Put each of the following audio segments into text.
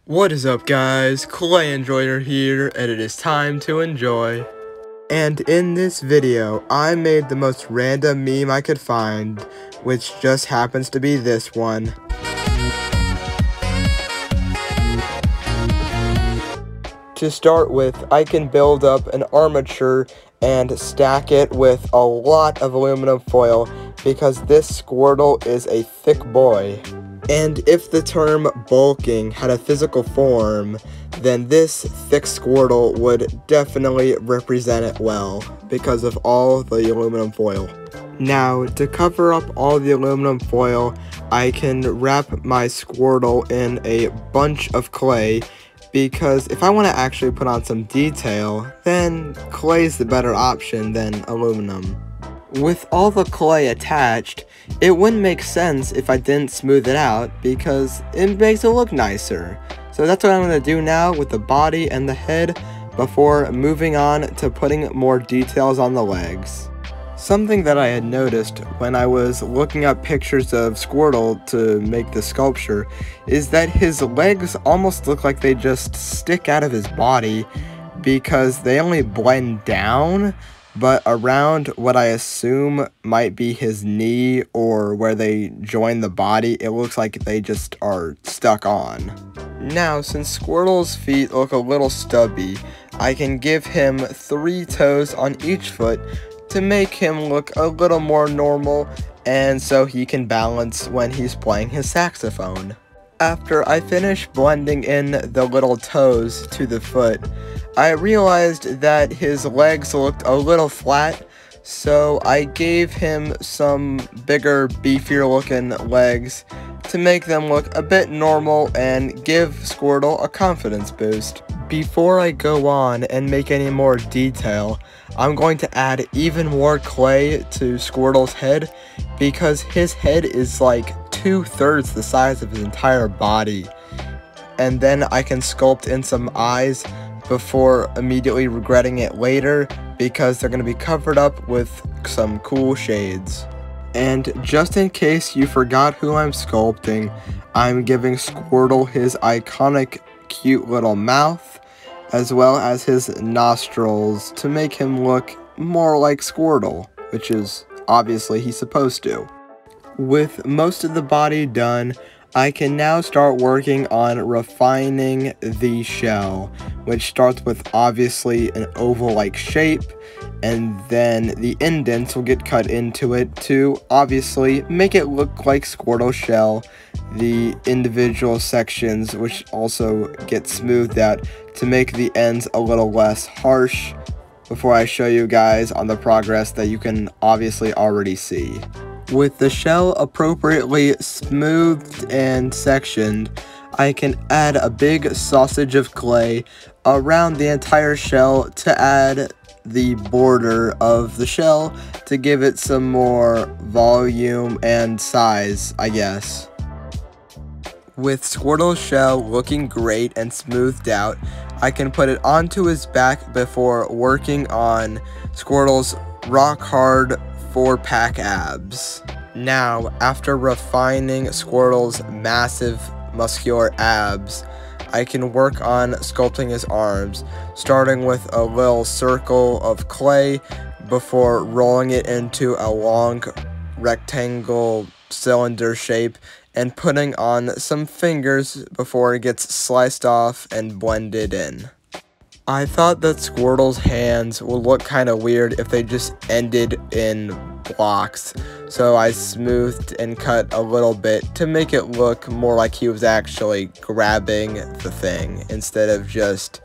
What is up, guys? Clay Enjoyer here, and it is time to enjoy. And in this video, I made the most random meme I could find, which just happens to be this one. To start with, I can build up an armature and stack it with a lot of aluminum foil because this Squirtle is a thick boy. And if the term bulking had a physical form, then this thick Squirtle would definitely represent it well because of all the aluminum foil. Now, to cover up all the aluminum foil, I can wrap my Squirtle in a bunch of clay because if I want to actually put on some detail, then clay's the better option than aluminum. With all the clay attached, it wouldn't make sense if I didn't smooth it out because it makes it look nicer. So that's what I'm going to do now with the body and the head before moving on to putting more details on the legs. Something that I had noticed when I was looking up pictures of Squirtle to make the sculpture is that his legs almost look like they just stick out of his body because they only blend down, but around what I assume might be his knee or where they join the body, it looks like they just are stuck on. Now, since Squirtle's feet look a little stubby, I can give him 3 toes on each foot to make him look a little more normal and so he can balance when he's playing his saxophone. After I finished blending in the little toes to the foot, I realized that his legs looked a little flat, so I gave him some bigger, beefier looking legs to make them look a bit normal and give Squirtle a confidence boost. Before I go on and make any more detail, I'm going to add even more clay to Squirtle's head because his head is like 2/3 the size of his entire body. And then I can sculpt in some eyes before immediately regretting it later because they're going to be covered up with some cool shades. And just in case you forgot who I'm sculpting, I'm giving Squirtle his iconic cute little mouth as well as his nostrils to make him look more like Squirtle, which is obviously he's supposed to. With most of the body done, I can now start working on refining the shell, which starts with obviously an oval-like shape, and then the indents will get cut into it to obviously make it look like Squirtle's shell. The individual sections which also get smoothed out to make the ends a little less harsh before I show you guys on the progress that you can obviously already see. With the shell appropriately smoothed and sectioned, I can add a big sausage of clay around the entire shell to add the border of the shell to give it some more volume and size, I guess. With Squirtle's shell looking great and smoothed out, I can put it onto his back before working on Squirtle's rock hard 4-pack abs. Now, after refining Squirtle's massive muscular abs, I can work on sculpting his arms, starting with a little circle of clay before rolling it into a long rectangle cylinder shape and putting on some fingers before it gets sliced off and blended in. I thought that Squirtle's hands would look kind of weird if they just ended in blocks, so I smoothed and cut a little bit to make it look more like he was actually grabbing the thing instead of just,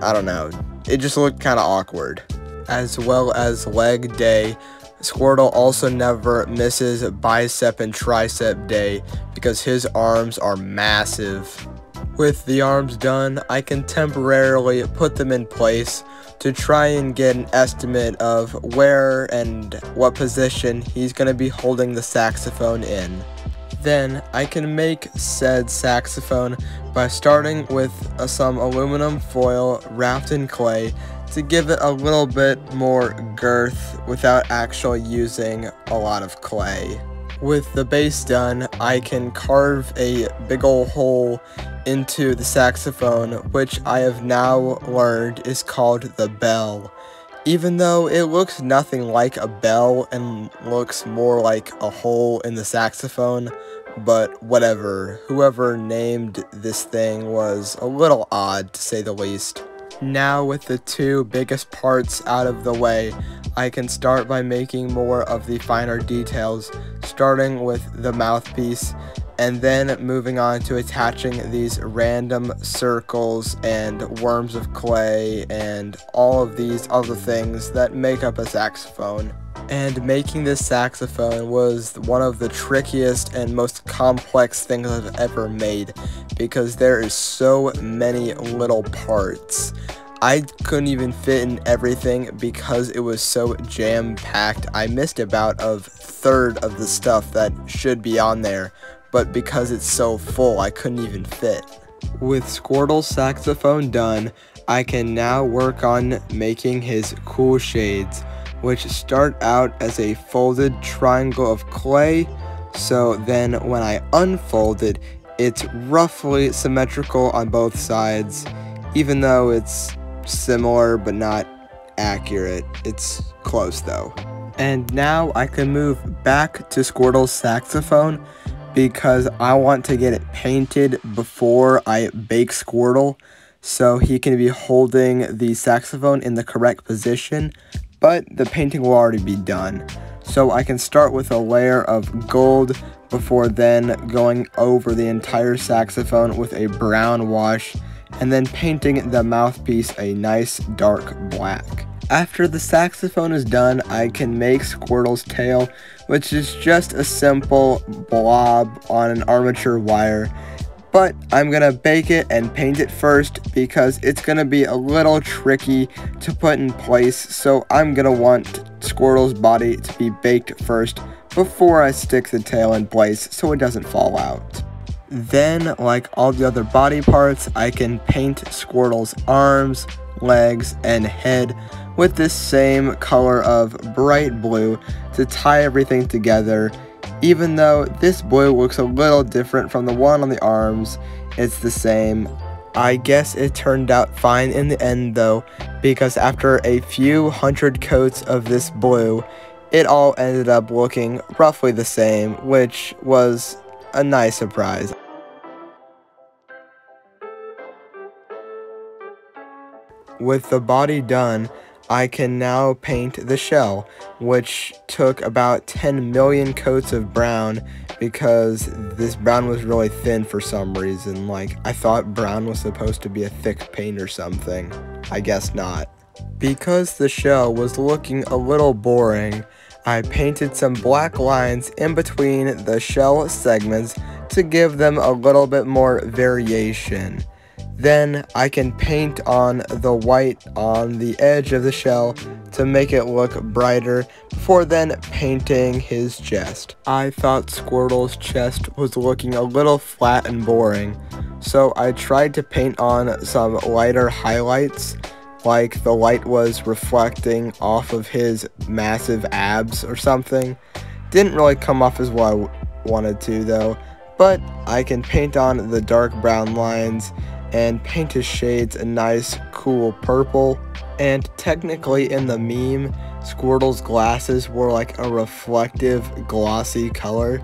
I don't know, it just looked kind of awkward. As well as leg day, Squirtle also never misses bicep and tricep day because his arms are massive. With the arms done, I can temporarily put them in place to try and get an estimate of where and what position he's going to be holding the saxophone in. Then I can make said saxophone by starting with some aluminum foil wrapped in clay to give it a little bit more girth without actually using a lot of clay. With the base done, I can carve a big ol' hole into the saxophone, which I have now learned is called the bell. Even though it looks nothing like a bell and looks more like a hole in the saxophone, but whatever, whoever named this thing was a little odd to say the least. Now with the two biggest parts out of the way, I can start by making more of the finer details, starting with the mouthpiece, and then moving on to attaching these random circles and worms of clay and all of these other things that make up a saxophone. And making this saxophone was one of the trickiest and most complex things I've ever made, because there is so many little parts. I couldn't even fit in everything because it was so jam-packed. I missed about a third of the stuff that should be on there, but because it's so full, I couldn't even fit. With Squirtle's saxophone done, I can now work on making his cool shades, which start out as a folded triangle of clay, so then when I unfold it, it's roughly symmetrical on both sides, even though it's similar but not accurate. It's close though. And now I can move back to Squirtle's saxophone because I want to get it painted before I bake Squirtle, so he can be holding the saxophone in the correct position, but the painting will already be done. So I can start with a layer of gold before then going over the entire saxophone with a brown wash, and then painting the mouthpiece a nice dark black. After the saxophone is done, I can make Squirtle's tail, which is just a simple blob on an armature wire, but I'm gonna bake it and paint it first because it's gonna be a little tricky to put in place, so I'm gonna want Squirtle's body to be baked first before I stick the tail in place so it doesn't fall out. Then, like all the other body parts, I can paint Squirtle's arms, legs, and head with this same color of bright blue to tie everything together. Even though this blue looks a little different from the one on the arms, it's the same. I guess it turned out fine in the end though, because after a few hundred coats of this blue, it all ended up looking roughly the same, which was a nice surprise. With the body done, I can now paint the shell, which took about 10 million coats of brown because this brown was really thin for some reason. Like, I thought brown was supposed to be a thick paint or something. I guess not. Because the shell was looking a little boring, I painted some black lines in between the shell segments to give them a little bit more variation. Then I can paint on the white on the edge of the shell to make it look brighter before then painting his chest. I thought Squirtle's chest was looking a little flat and boring, so I tried to paint on some lighter highlights, like the light was reflecting off of his massive abs or something. Didn't really come off as well I wanted to though, but I can paint on the dark brown lines and paint his shades a nice cool purple. And technically in the meme, Squirtle's glasses were like a reflective glossy color,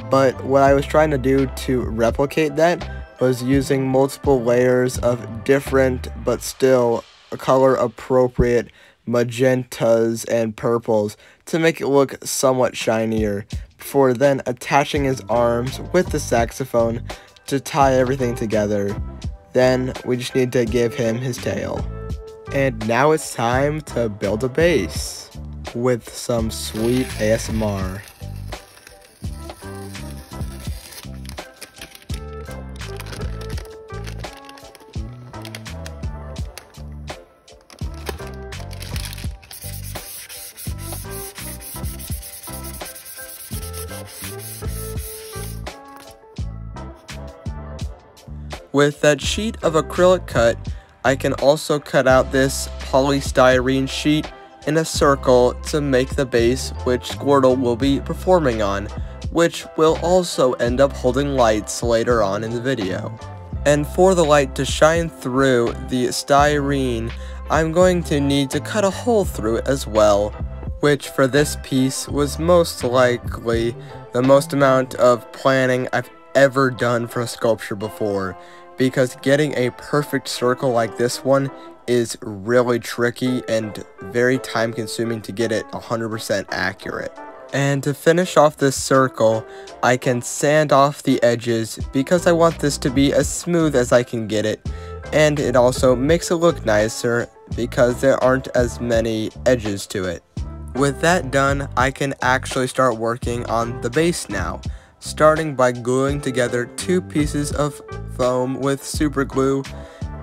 but what I was trying to do to replicate that was using multiple layers of different but still color appropriate magentas and purples to make it look somewhat shinier, before then attaching his arms with the saxophone to tie everything together. Then we just need to give him his tail. And now it's time to build a base with some sweet ASMR. With that sheet of acrylic cut, I can also cut out this polystyrene sheet in a circle to make the base which Squirtle will be performing on, which will also end up holding lights later on in the video. And for the light to shine through the styrene, I'm going to need to cut a hole through it as well, which for this piece was most likely the most amount of planning I've ever done for a sculpture before, because getting a perfect circle like this one is really tricky and very time consuming to get it 100% accurate. And to finish off this circle, I can sand off the edges because I want this to be as smooth as I can get it, and it also makes it look nicer because there aren't as many edges to it. With that done, I can actually start working on the base now, starting by gluing together 2 pieces of foam with super glue,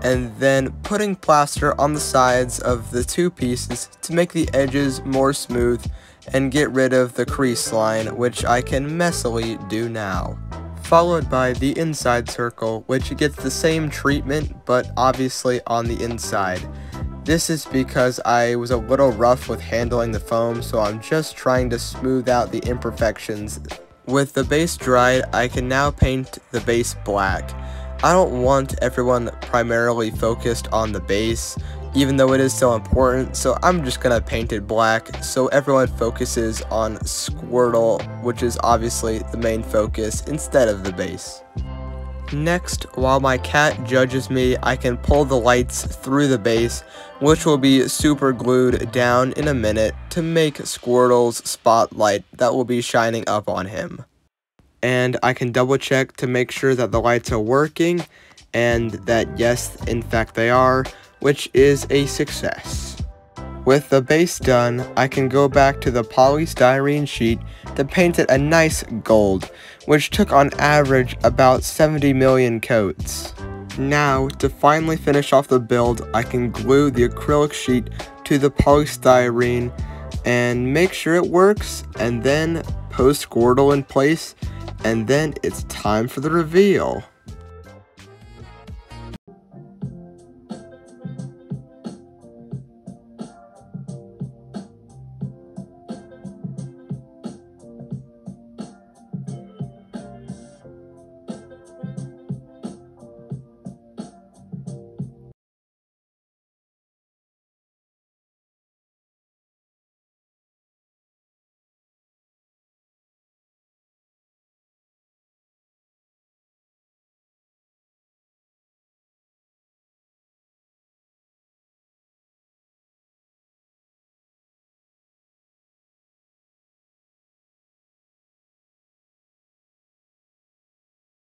and then putting plaster on the sides of the 2 pieces to make the edges more smooth and get rid of the crease line, which I can messily do now. Followed by the inside circle, which gets the same treatment, but obviously on the inside. This is because I was a little rough with handling the foam, so I'm just trying to smooth out the imperfections. With the base dried, I can now paint the base black. I don't want everyone primarily focused on the base, even though it is so important, so I'm just gonna paint it black so everyone focuses on Squirtle, which is obviously the main focus, instead of the base. Next, while my cat judges me, I can pull the lights through the base, which will be super glued down in a minute to make Squirtle's spotlight that will be shining up on him. And I can double check to make sure that the lights are working, and that yes, in fact they are, which is a success. With the base done, I can go back to the polystyrene sheet to paint it a nice gold, which took on average about 70 million coats. Now, to finally finish off the build, I can glue the acrylic sheet to the polystyrene and make sure it works, and then post Squirtle in place, and then it's time for the reveal.